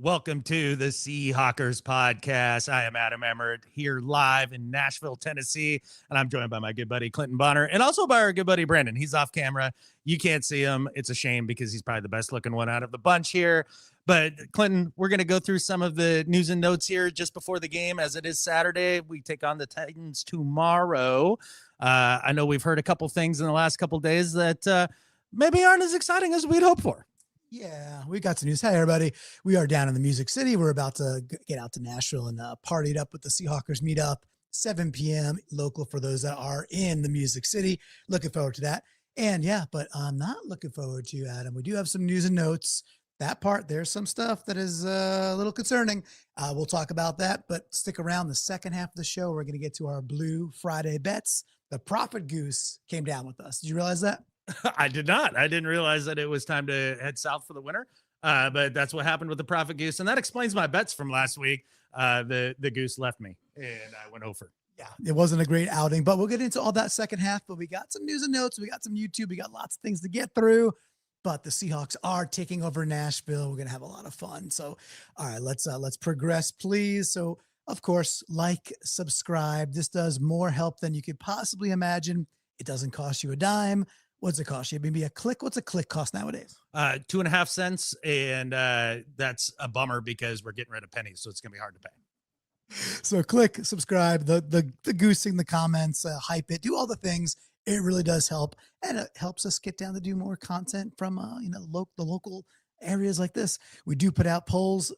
Welcome to the Seahawkers podcast. I am Adam Emmert here live in Nashville, Tennessee, and I'm joined by my good buddy Clinton Bonner and also by our good buddy Brandon. He's off camera. You can't see him. It's a shame because he's probably the best looking one out of the bunch here. But Clinton, we're going to go through some of the news and notes here just before the game, as it is Saturday. We take on the Titans tomorrow. I know we've heard a couple things in the last couple days that maybe aren't as exciting as we'd hoped for. Yeah, we got some news. Hey, everybody. We are down in the Music City. We're about to get out to Nashville and party it up with the Seahawkers meetup, 7 p.m. local for those that are in the Music City. Looking forward to that. And yeah, but I'm not looking forward to, Adam. We do have some news and notes. That part, there's some stuff that is a little concerning. We'll talk about that, but stick around. The second half of the show, we're going to get to our Blue Friday bets. The Profit Goose came down with us. Did you realize that? I did not. I didn't realize that it was time to head south for the winter. But that's what happened with the Profit Goose. And that explains my bets from last week. The Goose left me and I went over. Yeah, it wasn't a great outing, but we'll get into all that second half. But we got some news and notes. We got some YouTube. We got lots of things to get through. But the Seahawks are taking over Nashville. We're going to have a lot of fun. So, all right, let's progress, please. So, of course, like, subscribe. This does more help than you could possibly imagine. It doesn't cost you a dime. What's it cost you? Maybe a click? What's a click cost nowadays? 2.5 cents. And that's a bummer because we're getting rid of pennies. So it's going to be hard to pay. So click, subscribe, the goosing, the comments, hype it, do all the things. It really does help. And it helps us get down to do more content from, the local areas like this. We do put out polls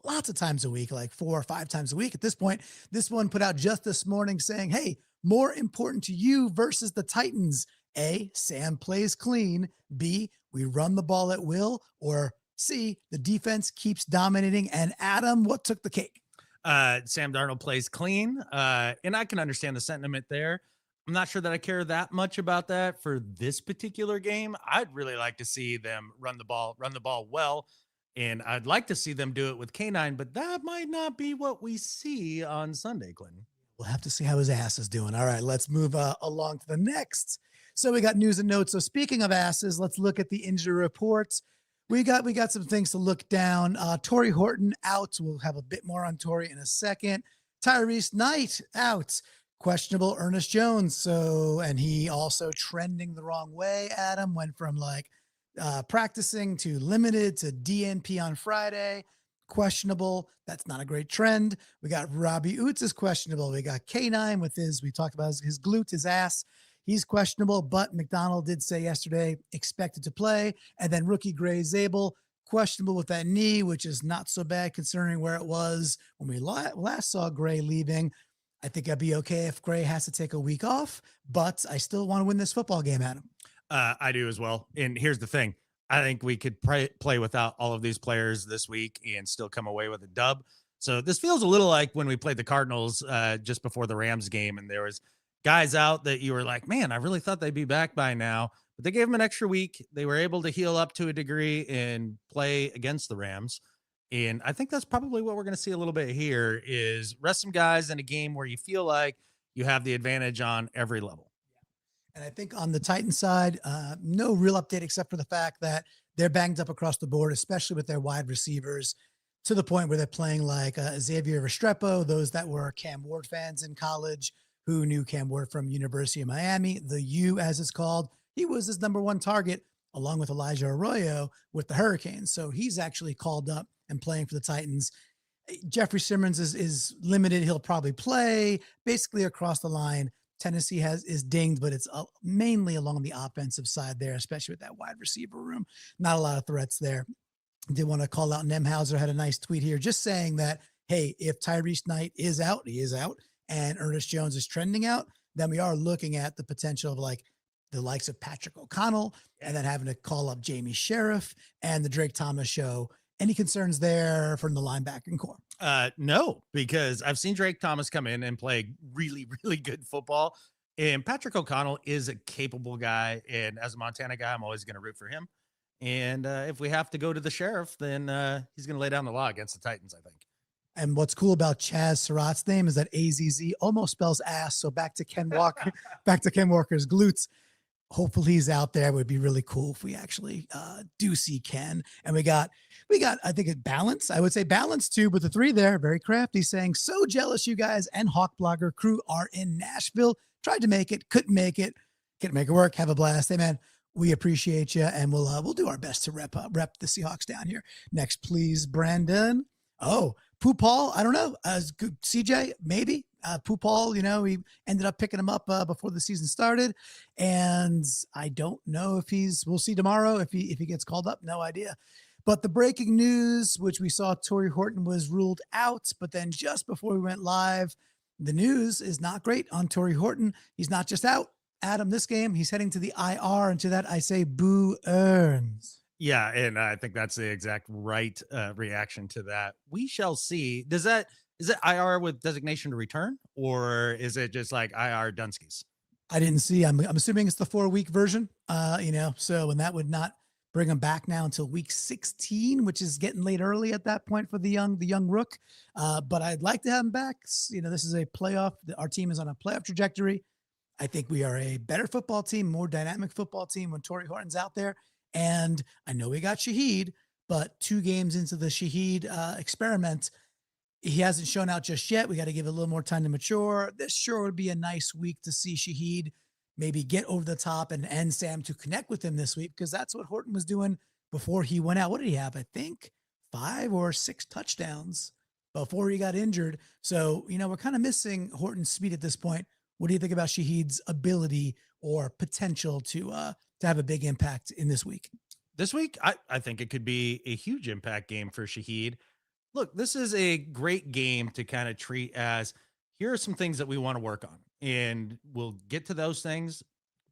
lots of times a week, like 4 or 5 times a week at this point. This one put out just this morning saying, hey, more important to you versus the Titans. A, Sam plays clean. B, we run the ball at will. Or C, the defense keeps dominating. And Adam, what took the cake? Sam Darnold plays clean. And I can understand the sentiment there. I'm not sure that I care that much about that for this particular game. I'd really like to see them run the ball well. And I'd like to see them do it with K9, but that might not be what we see on Sunday, Clinton. We'll have to see how his ass is doing. All right, let's move along to the next. So we got news and notes. So speaking of asses, let's look at the injury reports. We got some things to look down. Torrey Horton out. We'll have a bit more on Torrey in a second. Tyrese Knight out. Questionable Ernest Jones. So, and he also trending the wrong way. Adam went from practicing to limited to DNP on Friday. Questionable. That's not a great trend. We got Robbie Oots is questionable. We got K9 with we talked about his glute, his ass. He's questionable, but McDonald did say yesterday expected to play. And then rookie Gray Zabel, questionable with that knee, which is not so bad considering where it was when we last saw Gray leaving. I think I'd be okay if Gray has to take a week off, but I still want to win this football game, Adam. I do as well. And here's the thing. I think we could play without all of these players this week and still come away with a dub. So this feels a little like when we played the Cardinals just before the Rams game, and there was guys out that you were like, man, I really thought they'd be back by now, but they gave them an extra week. They were able to heal up to a degree and play against the Rams. And I think that's probably what we're going to see a little bit here is rest some guys in a game where you feel like you have the advantage on every level. And I think on the Titan side, no real update except for the fact that they're banged up across the board, especially with their wide receivers, to the point where they're playing like Xavier Restrepo, those that were Cam Ward fans in college, who knew Cam Ward from University of Miami, the U as it's called. He was his number one target along with Elijah Arroyo with the Hurricanes. So he's actually called up and playing for the Titans. Jeffrey Simmons is limited. He'll probably play basically across the line. Tennessee is dinged, but it's mainly along the offensive side there, especially with that wide receiver room. Not a lot of threats there. Did want to call out Nemhauser, had a nice tweet here just saying that, hey, if Tyrese Knight is out, he is out, and Ernest Jones is trending out, then we are looking at the potential of like the likes of Patrick O'Connell and then having to call up Jamie Sheriff and the Drake Thomas show. Any concerns there from the linebacking core? No, because I've seen Drake Thomas come in and play really, really good football. And Patrick O'Connell is a capable guy. And as a Montana guy, I'm always going to root for him. And if we have to go to the Sheriff, then he's going to lay down the law against the Titans, I think. And what's cool about Chaz Surratt's name is that AZZ almost spells ass. So back to Ken Walker, back to Ken Walker's glutes. Hopefully he's out there. It would be really cool if we actually do see Ken. And we got We got, I think, it balance. I would say balance too, but the 3 there, very crafty, saying, so jealous you guys and Hawk Blogger crew are in Nashville. Tried to make it, couldn't make it work. Have a blast. Hey, man, we appreciate you, and we'll do our best to rep the Seahawks down here. Next, please, Brandon. Oh, Pooh Paul, I don't know. CJ, maybe. Pooh Paul, we ended up picking him up before the season started, and I don't know if we'll see tomorrow if he gets called up. No idea. But the breaking news, which we saw, Torrey Horton was ruled out, but then just before we went live, the news is not great on Torrey Horton. He's not just out, Adam, this game, he's heading to the IR, and to that I say boo earns. Yeah, and I think that's the exact right reaction to that. We shall see. Is it IR with designation to return, or is it just like IR Dunskies? I didn't see. I'm assuming it's the 4-week version. So, and that would not bring him back now until week 16, which is getting late early at that point for the young rook. But I'd like to have him back. This is a playoff. Our team is on a playoff trajectory. I think we are a better football team, more dynamic football team when Torrey Horton's out there. And I know we got Shaheed, but 2 games into the Shaheed experiment, he hasn't shown out just yet. We got to give it a little more time to mature. This sure would be a nice week to see Shaheed maybe get over the top and Sam to connect with him this week, because that's what Horton was doing before he went out. What did he have? I think 5 or 6 touchdowns before he got injured. So, we're kind of missing Horton's speed at this point. What do you think about Shaheed's ability or potential to have a big impact in this week? This week, I think it could be a huge impact game for Shaheed. Look, this is a great game to kind of treat as, here are some things that we want to work on, and we'll get to those things.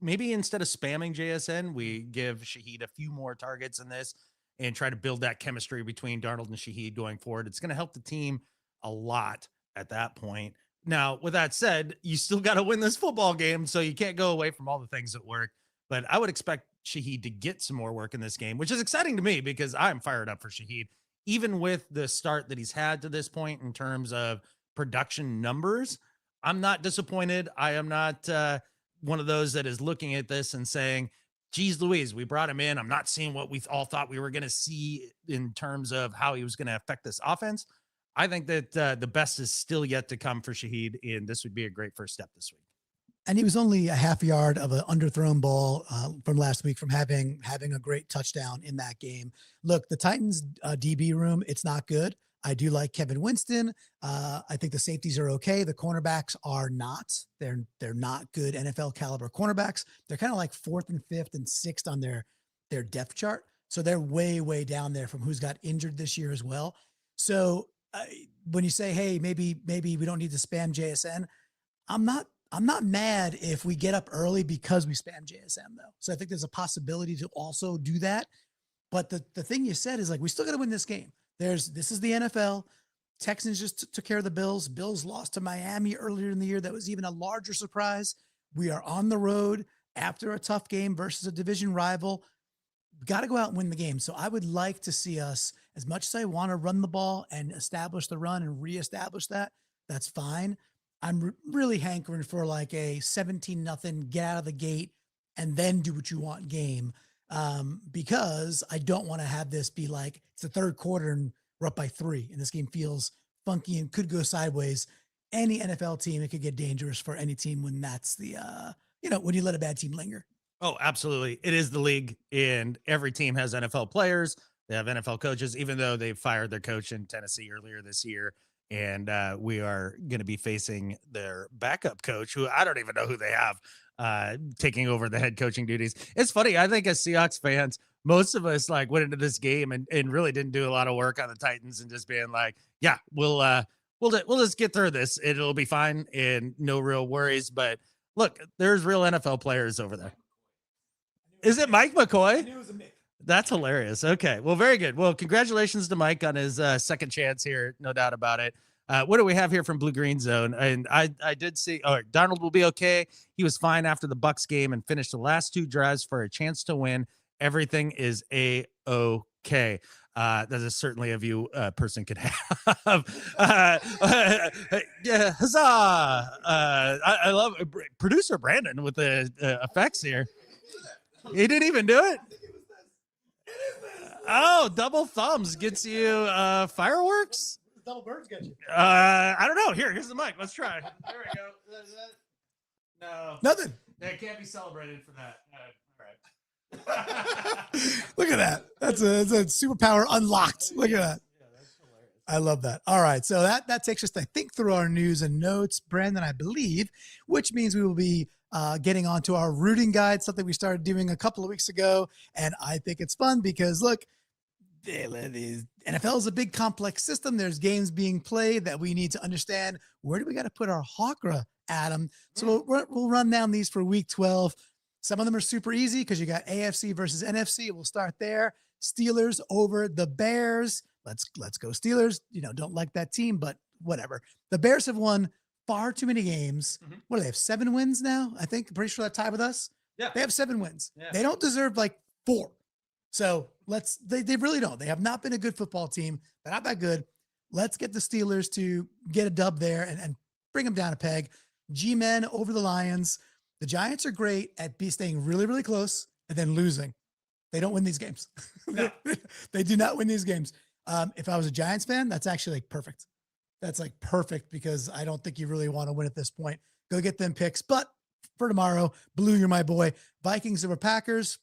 Maybe instead of spamming JSN, we give Shaheed a few more targets in this and try to build that chemistry between Darnold and Shaheed going forward. It's going to help the team a lot at that point. Now, with that said, you still got to win this football game, so you can't go away from all the things that work. But I would expect Shaheed to get some more work in this game, which is exciting to me because I'm fired up for Shaheed, even with the start that he's had to this point in terms of production numbers. I'm not disappointed. I am not one of those that is looking at this and saying, geez Louise, we brought him in. I'm not seeing what we all thought we were going to see in terms of how he was going to affect this offense. I think that the best is still yet to come for Shaheed, and this would be a great first step this week. And he was only a half yard of an underthrown ball from last week from having a great touchdown in that game. Look, the Titans DB room, it's not good. I do like Kevin Winston. I think the safeties are okay. The cornerbacks are not. They're not good NFL caliber cornerbacks. They're kind of like 4th and 5th and 6th on their depth chart. So they're way, way down there from who's got injured this year as well. So when you say, hey, maybe we don't need to spam JSN, I'm not mad if we get up early because we spam JSN though. So I think there's a possibility to also do that. But the thing you said is, like, we still got to win this game. This is the NFL. Texans just took care of the Bills. Bills lost to Miami earlier in the year. That was even a larger surprise. We are on the road after a tough game versus a division rival. Got to go out and win the game. So I would like to see us, as much as I want to run the ball and establish the run and reestablish that, that's fine. I'm really hankering for like a 17-0 get out of the gate and then do what you want game. Because I don't want to have this be like it's the third quarter and we're up by 3 and this game feels funky and could go sideways. Any NFL team, it could get dangerous for any team when that's the, when you let a bad team linger. Oh, absolutely. It is the league, and every team has NFL players. They have NFL coaches, even though they fired their coach in Tennessee earlier this year. And we are going to be facing their backup coach, who I don't even know who they have, taking over the head coaching duties. It's funny. I think as Seahawks fans, most of us like went into this game and really didn't do a lot of work on the Titans and just being like, yeah, we'll just get through this. It'll be fine and no real worries. But look, there's real NFL players over there. Is it Mike McCoy? It was a Mick. That's hilarious. Okay. Well, very good. Well, congratulations to Mike on his second chance here. No doubt about it. What do we have here from Blue Green Zone? And I did see, Darnold will be okay. He was fine after the Bucks game and finished the last 2 drives for a chance to win. Everything is A-okay. That is certainly a view a person could have. Yeah, huzzah. I love producer Brandon with the effects here. He didn't even do it. Oh, double thumbs gets you fireworks. Double birds get you. I don't know. Here's the mic. Let's try. There we go. No, Nothing. That can't be celebrated for that. All right. Look at that. That's a superpower unlocked. Look at that. Yeah, that's hilarious. I love that. All right. So that takes us, I think, through our news and notes, Brandon, I believe, which means we will be getting onto our rooting guide, something we started doing a couple of weeks ago. And I think it's fun because, look, the NFL is a big complex system. There's games being played that we need to understand. Where do we got to put our Hawkra, Adam? So we'll run down these for week 12. Some of them are super easy because you got AFC versus NFC. We'll start there. Steelers over the Bears. Let's go Steelers. Don't like that team, but whatever. The Bears have won far too many games. Mm-hmm. What do they have? 7 wins now? I think. I'm pretty sure that tied with us. Yeah. They have 7 wins. Yeah. They don't deserve like 4. So they really don't. They have not been a good football team. They're not that good. Let's get the Steelers to get a dub there and bring them down a peg. G-Men over the Lions. The Giants are great at staying really, really close and then losing. They don't win these games. No. They do not win these games. If I was a Giants fan, that's actually like perfect. That's like perfect because I don't think you really want to win at this point. Go get them picks. But for tomorrow, Blue, you're my boy. Vikings over Packers.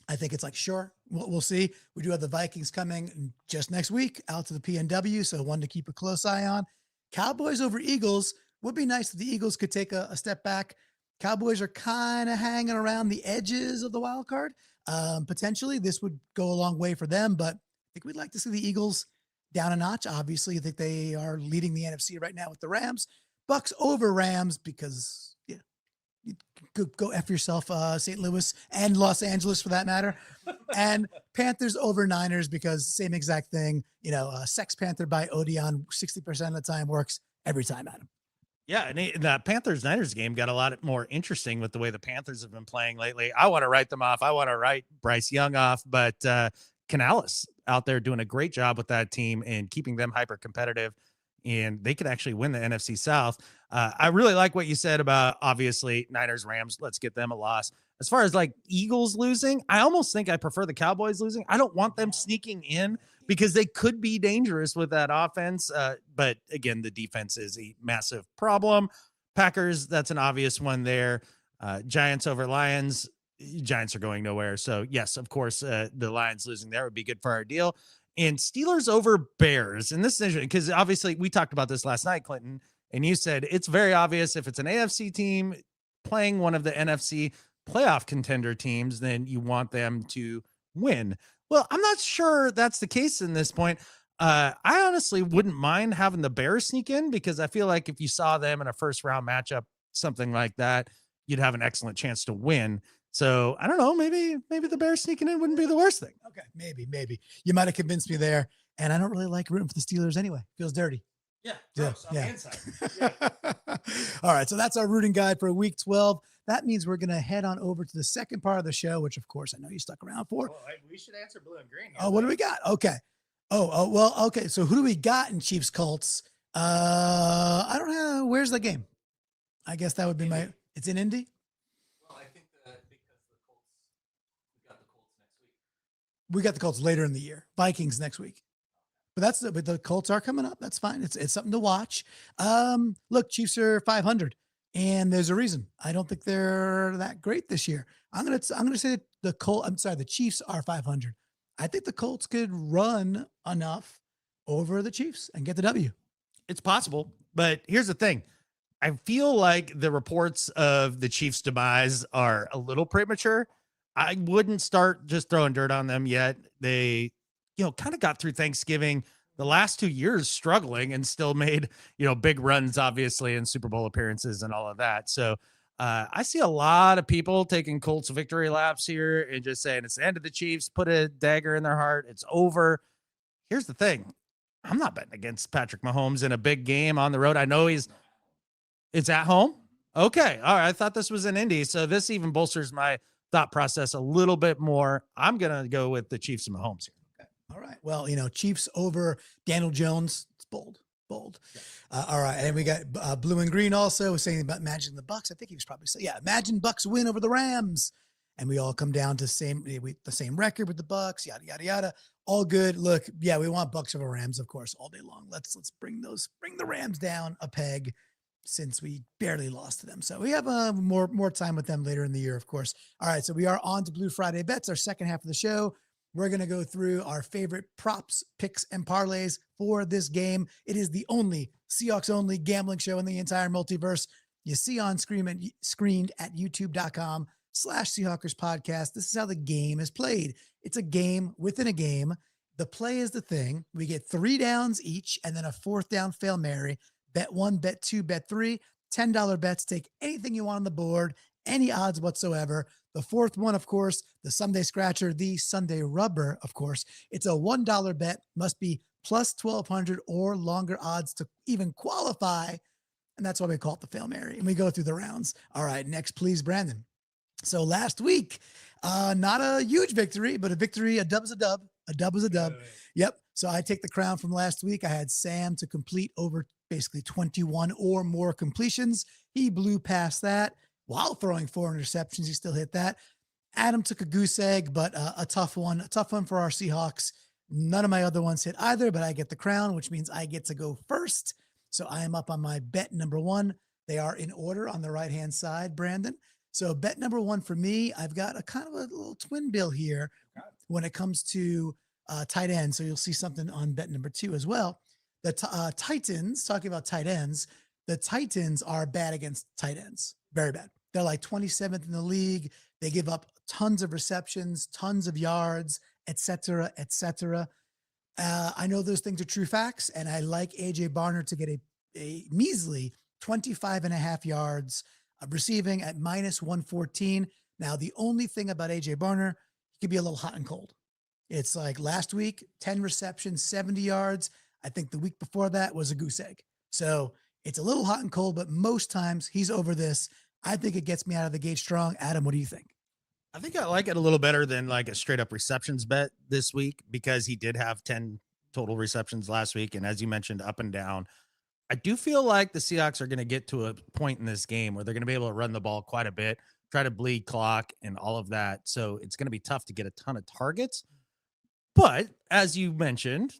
I think it's like, sure, we'll see. We do have the Vikings coming just next week out to the PNW, so one to keep a close eye on. Cowboys over Eagles. Would be nice if the Eagles could take a step back. Cowboys are kind of hanging around the edges of the wild card. Potentially, this would go a long way for them, but I think we'd like to see the Eagles down a notch. Obviously, I think they are leading the NFC right now with the Rams. Bucks over Rams because, go F yourself, St. Louis and Los Angeles for that matter. And Panthers over Niners because same exact thing. Sex Panther by Odeon 60% of the time works every time, Adam. Yeah, and that Panthers-Niners game got a lot more interesting with the way the Panthers have been playing lately. I want to write them off. I want to write Bryce Young off, but Canales out there doing a great job with that team and keeping them hyper competitive, and they could actually win the NFC South. I really like what you said about, obviously, Niners-Rams. Let's get them a loss. As far as like Eagles losing, I almost think I prefer the Cowboys losing. I don't want them sneaking in because they could be dangerous with that offense. But again, the defense is a massive problem. Packers, that's an obvious one there. Giants over Lions. Giants are going nowhere. So yes, of course, the Lions losing there would be good for our deal. And Steelers over Bears. And this is because obviously we talked about this last night, Clinton, and you said it's very obvious if it's an AFC team playing one of the NFC playoff contender teams, then you want them to win. Well, I'm not sure that's the case in this point. I honestly wouldn't mind having the Bears sneak in because I feel like if you saw them in a first round matchup, something like that, you'd have an excellent chance to win. So I don't know, maybe the Bears sneaking in wouldn't be the worst thing. Okay, maybe. You might have convinced me there. And I don't really like rooting for the Steelers anyway. Feels dirty. Yeah. Yeah. The inside. Yeah. All right. So that's our rooting guide for week 12. That means we're going to head on over to the second part of the show, which of course I know you stuck around for. We should answer blue and green. Oh, what do we got? Okay. Well, okay. So who do we got in Chiefs Colts? I don't know. Where's the game? I guess that would be it's in Indy. Well, I think that because the Colts, we got the Colts next week. We got the Colts later in the year. Vikings next week. But the Colts are coming up. That's fine. It's something to watch. Look, Chiefs are 500, and there's a reason. I don't think they're that great this year. I'm gonna say the Chiefs are 500. I think the Colts could run enough over the Chiefs and get the W. It's possible, but here's the thing. I feel like the reports of the Chiefs' demise are a little premature. I wouldn't start just throwing dirt on them yet. They kind of got through Thanksgiving the last 2 years struggling and still made, big runs, obviously, in Super Bowl appearances and all of that. So I see a lot of people taking Colts victory laps here and just saying it's the end of the Chiefs, put a dagger in their heart. It's over. Here's the thing. I'm not betting against Patrick Mahomes in a big game on the road. I know it's at home. Okay. All right. I thought this was in Indy. So this even bolsters my thought process a little bit more. I'm going to go with the Chiefs and Mahomes here. All right. Well, Chiefs over Daniel Jones. It's bold. Yeah. All right. And we got blue and green also saying about imagining the Bucks. I think he was probably saying, imagine Bucks win over the Rams. and we all come down to the same record with the Bucks, yada, yada, yada. All good. Look, yeah, we want Bucks over Rams, of course, all day long. Let's bring the Rams down a peg since we barely lost to them. So we have more time with them later in the year, of course. All right, so we are on to Blue Friday Bets, our second half of the show. We're going to go through our favorite props, picks, and parlays for this game. It is the only Seahawks-only gambling show in the entire multiverse. You see on screened at youtube.com/Seahawkers podcast. This is how the game is played. It's a game within a game. The play is the thing. We get 3 downs each and then a 4th down Fail Mary. Bet 1, bet 2, bet 3, $10 bets. Take anything you want on the board, any odds whatsoever. The 4th one, of course, the Sunday Scratcher, the Sunday Rubber, of course. It's a $1 bet, must be plus 1,200 or longer odds to even qualify. And that's why we call it the Fail Mary. And we go through the rounds. All right, next, please, Brandon. So last week, not a huge victory, but a victory. A dub is a dub. A dub is a dub. Yep. So I take the crown from last week. I had Sam to complete over basically 21 or more completions. He blew past that while throwing 4 interceptions. He still hit that. Adam took a goose egg, but a tough one for our Seahawks. None of my other ones hit either, but I get the crown, which means I get to go first. So I am up on my bet number 1. They are in order on the right-hand side, Brandon. So bet number 1 for me, I've got a kind of a little twin bill here when it comes to tight ends. So you'll see something on bet number 2 as well. The Titans, talking about tight ends, the Titans are bad against tight ends. Very bad. They're like 27th in the league. They give up tons of receptions, tons of yards, et cetera, et cetera. I know those things are true facts, and I like AJ Barner to get a measly 25.5 yards receiving at minus 114. Now, the only thing about AJ Barner, he could be a little hot and cold. It's like last week, 10 receptions, 70 yards. I think the week before that was a goose egg. So it's a little hot and cold, but most times he's over this. I think it gets me out of the gate strong. Adam, what do you think? I think I like it a little better than like a straight up receptions bet this week because he did have 10 total receptions last week. And as you mentioned, up and down. I do feel like the Seahawks are going to get to a point in this game where they're going to be able to run the ball quite a bit, try to bleed clock and all of that. So it's going to be tough to get a ton of targets. But as you mentioned,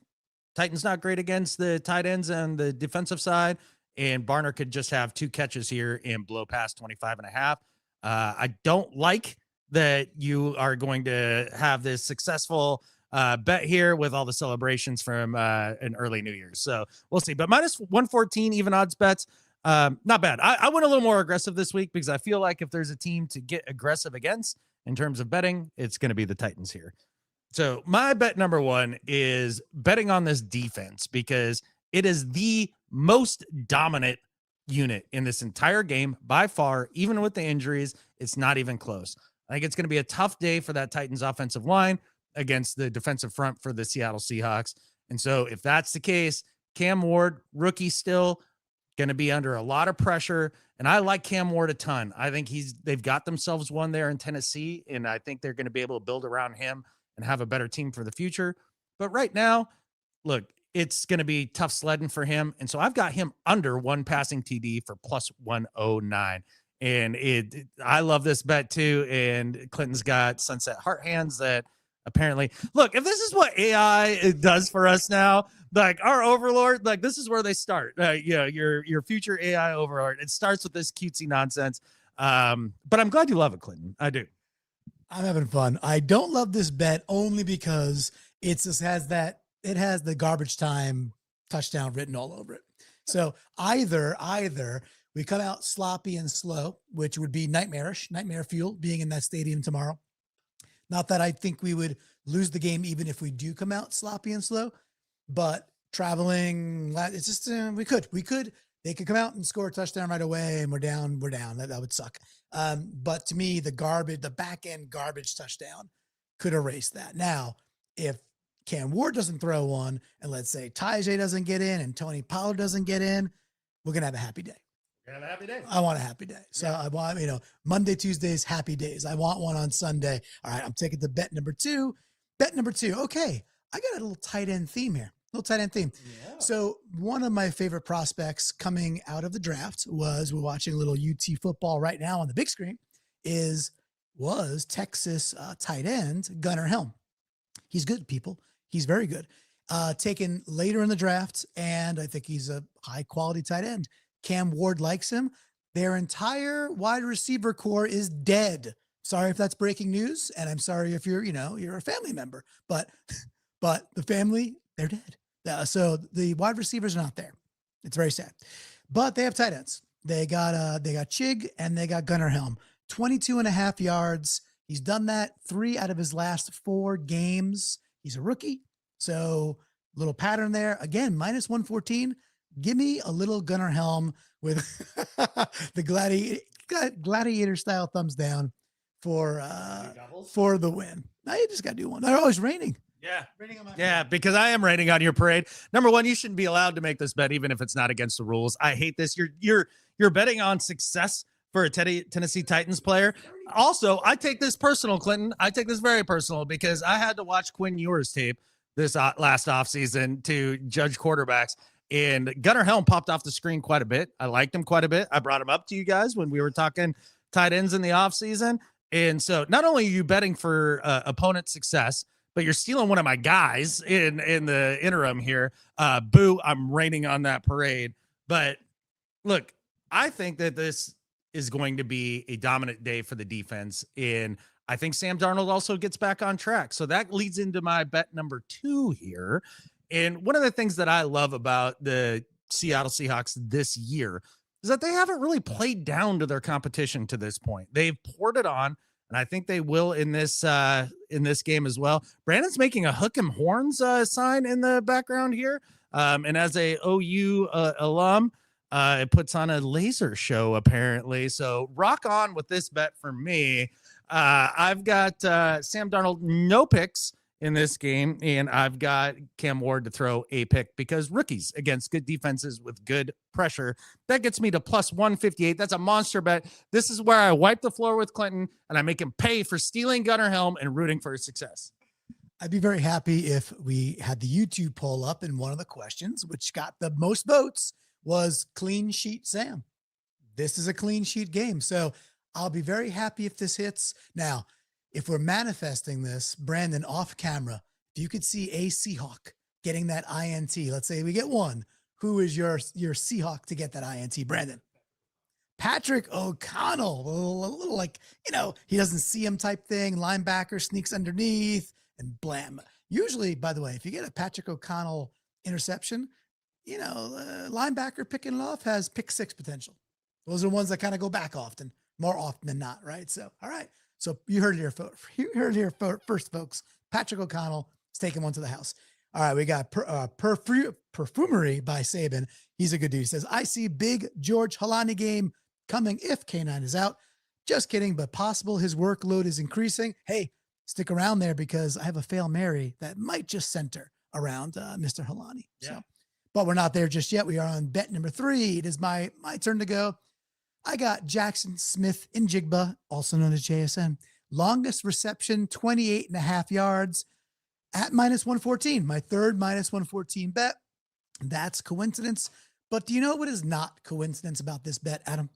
Titans not great against the tight ends on the defensive side. And Barner could just have 2 catches here and blow past 25.5. I don't like that you are going to have this successful bet here with all the celebrations from an early New Year's. So we'll see. But minus 114 even odds bets, not bad. I went a little more aggressive this week because I feel like if there's a team to get aggressive against in terms of betting, it's going to be the Titans here. So my bet number 1 is betting on this defense because it is the most dominant unit in this entire game by far. Even with the injuries, it's not even close. I think it's going to be a tough day for that Titans offensive line against the defensive front for the Seattle Seahawks. And so if that's the case, Cam Ward, rookie still, going to be under a lot of pressure. And I like Cam Ward a ton. I think they've got themselves one there in Tennessee, and I think they're going to be able to build around him and have a better team for the future. But right now, look, it's going to be tough sledding for him. And so I've got him under 1 passing TD for plus 109. And I love this bet too. And Clinton's got Sunset Heart Hands that apparently, look, if this is what AI does for us now, like our overlord, like this is where they start. Your future AI overlord. It starts with this cutesy nonsense. But I'm glad you love it, Clinton. I do. I'm having fun. I don't love this bet only because it just has the garbage time touchdown written all over it. So either we come out sloppy and slow, which would be nightmare fuel being in that stadium tomorrow. Not that I think we would lose the game even if we do come out sloppy and slow, but traveling, it's just we could. They could come out and score a touchdown right away, and we're down. That would suck. But to me, the back end garbage touchdown could erase that. Now, if Cam Ward doesn't throw one, and let's say Tajay doesn't get in, and Tony Pollard doesn't get in, we're gonna have a happy day. Have a happy day. I want a happy day. So yeah. I want, Monday, Tuesdays, happy days. I want one on Sunday. All right. I'm taking the bet number 2. Bet number 2. Okay. I got a little tight end theme here. Yeah. So one of my favorite prospects coming out of the draft we're watching a little UT football right now on the big screen, is was Texas tight end Gunnar Helm. He's good, people. He's very good. Taken later in the draft, and I think he's a high quality tight end. Cam Ward likes him. Their entire wide receiver core is dead. Sorry if that's breaking news, and I'm sorry if you're a family member, but the family, they're dead. So the wide receivers are not there. It's very sad. But they have tight ends. They got Chig and they got Gunnar Helm. 22.5 yards. He's done that 3 out of his last 4 games. He's a rookie. So little pattern there. Again, minus 114. Give me a little Gunnar Helm with the gladiator style thumbs down for the win. Now you just got to do one. They're always raining. Yeah. Raining on my Yeah, because I am raining on your parade. Number one, you shouldn't be allowed to make this bet, even if it's not against the rules. I hate this. You're betting on success for a Tennessee Titans player. Also, I take this personal, Clinton. I take this very personal because I had to watch Quinn Ewers tape this last offseason to judge quarterbacks. And Gunnar Helm popped off the screen quite a bit. I liked him quite a bit. I brought him up to you guys when we were talking tight ends in the offseason. And so not only are you betting for opponent success, but you're stealing one of my guys in the interim here. Boo, I'm raining on that parade. But look, I think that this is going to be a dominant day for the defense. And I think Sam Darnold also gets back on track. So that leads into my bet number 2 here. And one of the things that I love about the Seattle Seahawks this year is that they haven't really played down to their competition to this point. They've poured it on, and I think they will in this game as well. Brandon's making a hook 'em horns sign in the background here. And as a OU alum, it puts on a laser show apparently. So rock on with this bet for me. I've got Sam Darnold, no picks in this game, and I've got Cam Ward to throw a pick because rookies against good defenses with good pressure. That gets me to plus 158. That's a monster bet. This is where I wipe the floor with Clinton, and I make him pay for stealing Gunnar Helm and rooting for his success. I'd be very happy if we had the YouTube poll up, and one of the questions, which got the most votes, was clean sheet Sam. This is a clean sheet game. So I'll be very happy if this hits. Now, if we're manifesting this, Brandon, off camera, if you could see a Seahawk getting that INT, let's say we get one, who is your Seahawk to get that INT, Brandon? Patrick O'Connell, a little like, he doesn't see him type thing, linebacker sneaks underneath and blam. Usually, by the way, if you get a Patrick O'Connell interception, linebacker picking it off has pick 6 potential. Those are ones that kind of go back more often than not, right? So, all right. So you heard it here first, folks. Patrick O'Connell is taking one to the house. All right, we got Perfumery by Saban. He's a good dude. He says, I see big George Halani game coming if K9 is out. Just kidding, but possible his workload is increasing. Hey, stick around there because I have a Fail Mary that might just center around Mr. Halani. Yeah. So, but we're not there just yet. We are on bet number 3. It is my turn to go. I got Jackson Smith in Jigba, also known as JSN. Longest reception, 28.5 yards at minus 114. My third minus 114 bet. That's coincidence. But do you know what is not coincidence about this bet, Adam?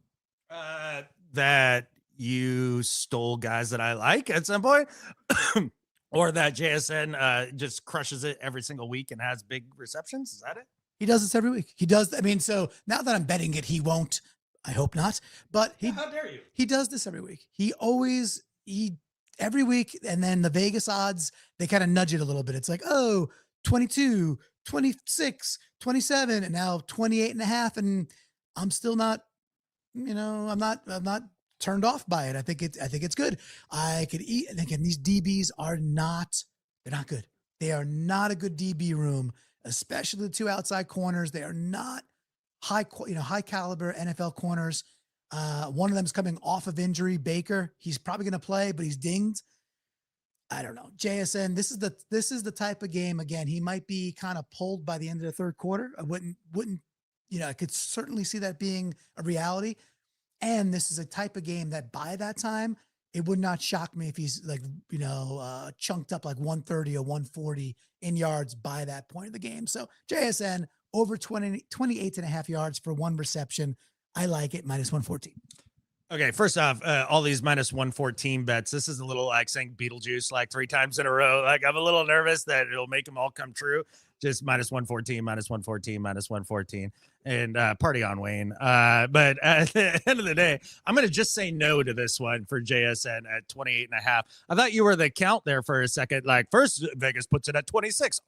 That you stole guys that I like at some point, or that JSN just crushes it every single week and has big receptions. Is that it? He does this every week. He does. I mean, so now that I'm betting it, he won't. I hope not. But how dare you? He does this every week. Every week. And then the Vegas odds, they kind of nudge it a little bit. It's like, 22, 26, 27, and now 28.5. And I'm still not, I'm not turned off by it. I think it's good. I could eat. And again, these DBs they're not good. They are not a good DB room, especially the 2 outside corners. They are not high caliber NFL corners. One of them is coming off of injury. Baker, he's probably going to play, but he's dinged. I don't know. JSN, this is the type of game. Again, he might be kind of pulled by the end of the third quarter. I wouldn't, I could certainly see that being a reality. And this is a type of game that by that time, it would not shock me if he's like, chunked up like 130 or 140 in yards by that point of the game. So JSN over 28.5 yards for 1 reception. I like it, minus 114. Okay, first off, all these minus 114 bets. This is a little like saying Beetlejuice like 3 times in a row. Like I'm a little nervous that it'll make them all come true. Just minus 114, minus 114, minus 114, and party on, Wayne. But at the end of the day, I'm going to just say no to this one for JSN at 28.5. I thought you were the count there for a second. Like first Vegas puts it at 26.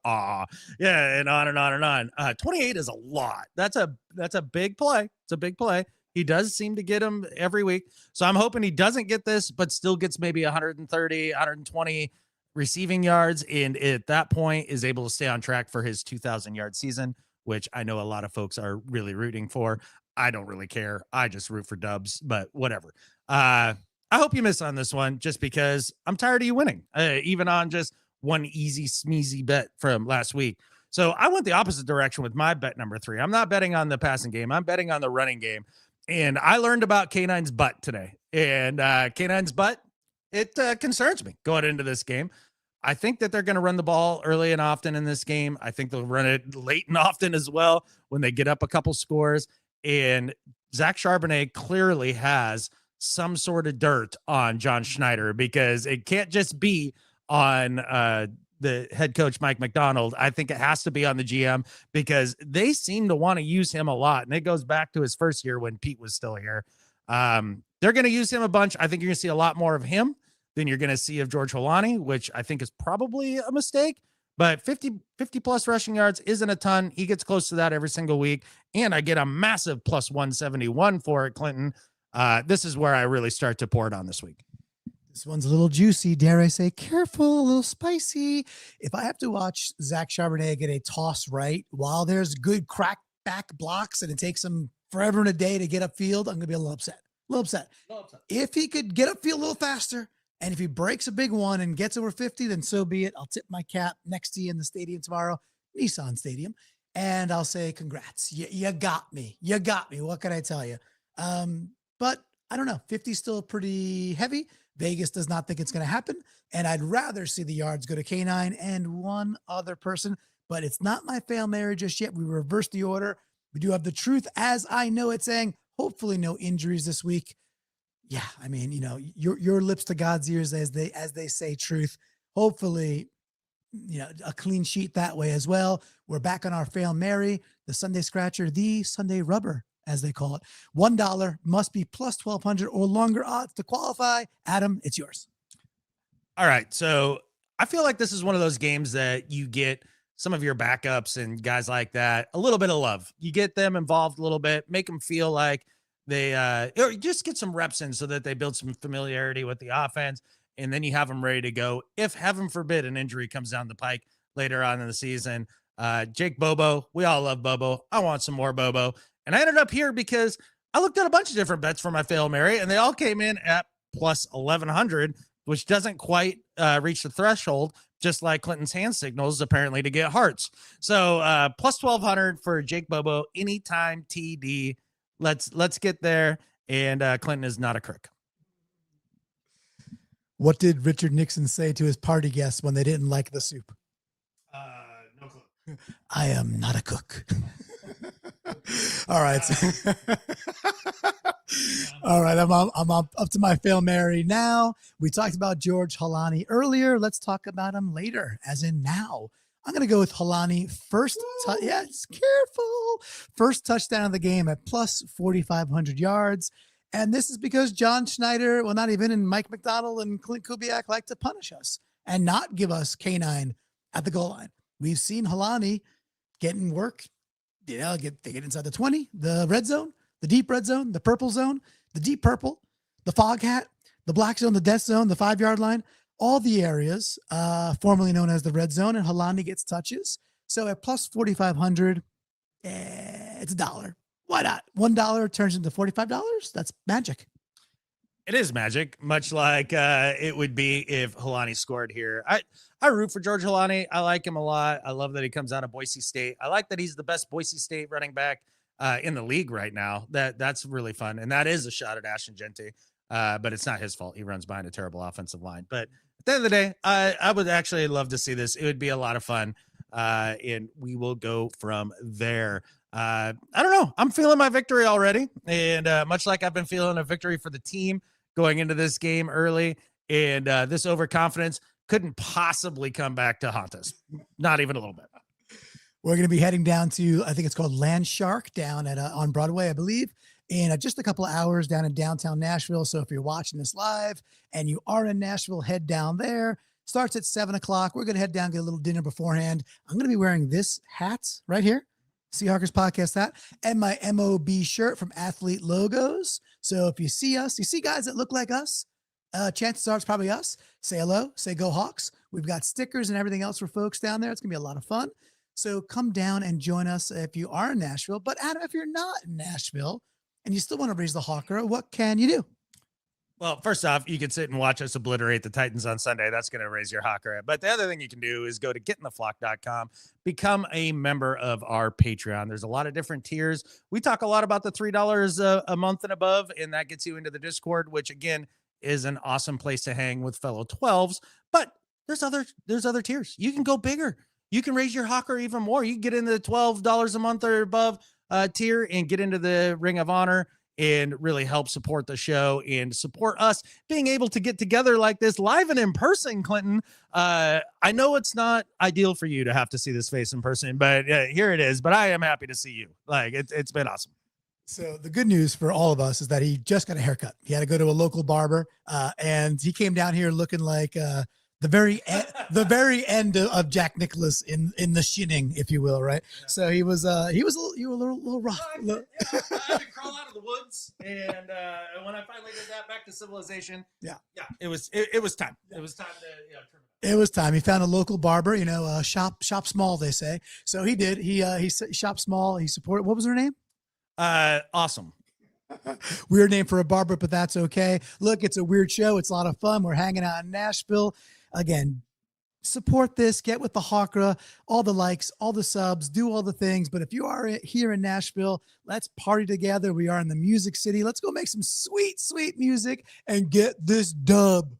Yeah, and on and on and on. 28 is a lot. That's a big play. It's a big play. He does seem to get them every week. So I'm hoping he doesn't get this, but still gets maybe 130, 120 receiving yards. And at that point is able to stay on track for his 2,000-yard season, which I know a lot of folks are really rooting for. I don't really care. I just root for dubs, but whatever. I hope you miss on this one just because I'm tired of you winning, even on just one easy smeezy bet from last week. So I went the opposite direction with my bet number 3. I'm not betting on the passing game. I'm betting on the running game. And I learned about K9's butt today. And K9's butt, it concerns me going into this game. I think that they're going to run the ball early and often in this game. I think they'll run it late and often as well when they get up a couple scores. And Zach Charbonnet clearly has some sort of dirt on John Schneider because it can't just be on the head coach, Mike McDonald. I think it has to be on the GM because they seem to want to use him a lot. And it goes back to his first year when Pete was still here. They're going to use him a bunch. I think you're going to see a lot more of him than you're going to see of George Holani, which I think is probably a mistake, but 50 plus rushing yards isn't a ton. He gets close to that every single week. And I get a massive plus 171 for it, Clinton. This is where I really start to pour it on this week. This one's a little juicy, dare I say, careful, a little spicy. If I have to watch Zach Charbonnet get a toss right while there's good crack back blocks and it takes him forever and a day to get upfield, I'm going to be a little upset. If he could get upfield a little faster, and if he breaks a big one and gets over 50, then so be it. I'll tip my cap next to you in the stadium tomorrow, Nissan Stadium, and I'll say, congrats. You got me. You got me. What can I tell you? But I don't know. 50 is still pretty heavy. Vegas does not think it's going to happen. And I'd rather see the yards go to K9 and one other person, but it's not my Fail Mary just yet. We reversed the order. We do have the truth as I know it, saying hopefully no injuries this week. Yeah. I mean, you know, your lips to God's ears, as they say truth. Hopefully, you know, a clean sheet that way as well. We're back on our Fail Mary, the Sunday scratcher, the Sunday rubber, as they call it. $1 must be plus 1,200 or longer odds to qualify. Adam, it's yours. All right. So I feel like this is one of those games that you get some of your backups and guys like that a little bit of love. You get them involved a little bit, make them feel like they or just get some reps in so that they build some familiarity with the offense. And then you have them ready to go. If heaven forbid an injury comes down the pike later on in the season, Jake Bobo, we all love Bobo. I want some more Bobo. And I ended up here because I looked at a bunch of different bets for my Fail Mary, and they all came in at plus 1,100, which doesn't quite reach the threshold, just like Clinton's hand signals apparently to get hearts. So plus 1,200 for Jake Bobo, anytime TD. Let's get there. And Clinton is not a crook. What did Richard Nixon say to his party guests when they didn't like the soup? No clue. I am not a cook. All right. All right. I'm up to my Fail Mary now. We talked about George Holani earlier. Let's talk about him later, as in now. I'm going to go with Holani first. Yes, careful. First touchdown of the game at plus 4,500 yards. And this is because John Schneider, well, not even, and Mike McDonald and Clint Kubiak like to punish us and not give us K9 at the goal line. We've seen Holani getting work. You know, they get inside the 20, the red zone, the deep red zone, the purple zone, the deep purple, the fog hat, the black zone, the death zone, the 5-yard line, all the areas formerly known as the red zone, and Holani gets touches. So at plus 4,500, it's $1. Why not? $1 turns into $45. That's magic. It is magic, much like it would be if Holani scored here. I root for George Holani. I like him a lot. I love that he comes out of Boise State. I like that he's the best Boise State running back in the league right now. That's really fun. And that is a shot at Ashton Genty, but it's not his fault. He runs behind a terrible offensive line. But at the end of the day, I would actually love to see this. It would be a lot of fun, and we will go from there. I don't know. I'm feeling my victory already. And much like I've been feeling a victory for the team going into this game early, and this overconfidence couldn't possibly come back to haunt us. Not even a little bit. We're going to be heading down to, I think it's called Land Shark down at on Broadway, I believe, in just a couple of hours down in downtown Nashville. So if you're watching this live and you are in Nashville, head down there. Starts at 7 o'clock. We're going to head down, get a little dinner beforehand. I'm going to be wearing this hat right here, Seahawks podcast hat, and my MOB shirt from Athlete Logos. So if you see us, you see guys that look like us, chances are it's probably us. Say hello, say go Hawks. We've got stickers and everything else for folks down there. It's going to be a lot of fun. So come down and join us if you are in Nashville. But Adam, if you're not in Nashville and you still want to raise the Hawker, what can you do? Well, first off, you can sit and watch us obliterate the Titans on Sunday. That's going to raise your Hawker. But the other thing you can do is go to getintheflock.com, become a member of our Patreon. There's a lot of different tiers. We talk a lot about the $3 a month and above, and that gets you into the Discord, which again is an awesome place to hang with fellow 12s. But there's other tiers. You can go bigger. You can raise your Hawker even more. You can get into the $12 a month or above tier and get into the Ring of Honor and really help support the show and support us being able to get together like this live and in person, Clinton. I know it's not ideal for you to have to see this face in person, but here it is. But I am happy to see you. Like it's been awesome. So the good news for all of us is that he just got a haircut. He had to go to a local barber and he came down here looking like the very end of Jack Nicklaus in The Shining, if you will, right? Yeah. So he was a little rough. I had to crawl out of the woods, and when I finally did that, back to civilization. Yeah, it was time. It was time to trim it. It was time. He found a local barber. Shop small, they say. So he did. He shopped small. He supported. What was her name? Awesome. Weird name for a barber, but that's okay. Look, it's a weird show. It's a lot of fun. We're hanging out in Nashville. Again, support this, get with the Hawkra, all the likes, all the subs, do all the things. But if you are here in Nashville, let's party together. We are in the Music City. Let's go make some sweet, sweet music and get this dub.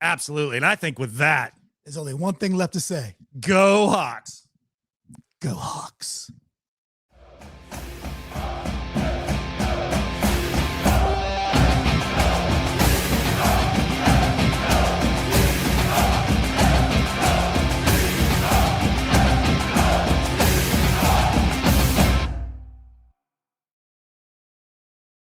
Absolutely. And I think with that, there's only one thing left to say. Go Hawks. Go Hawks.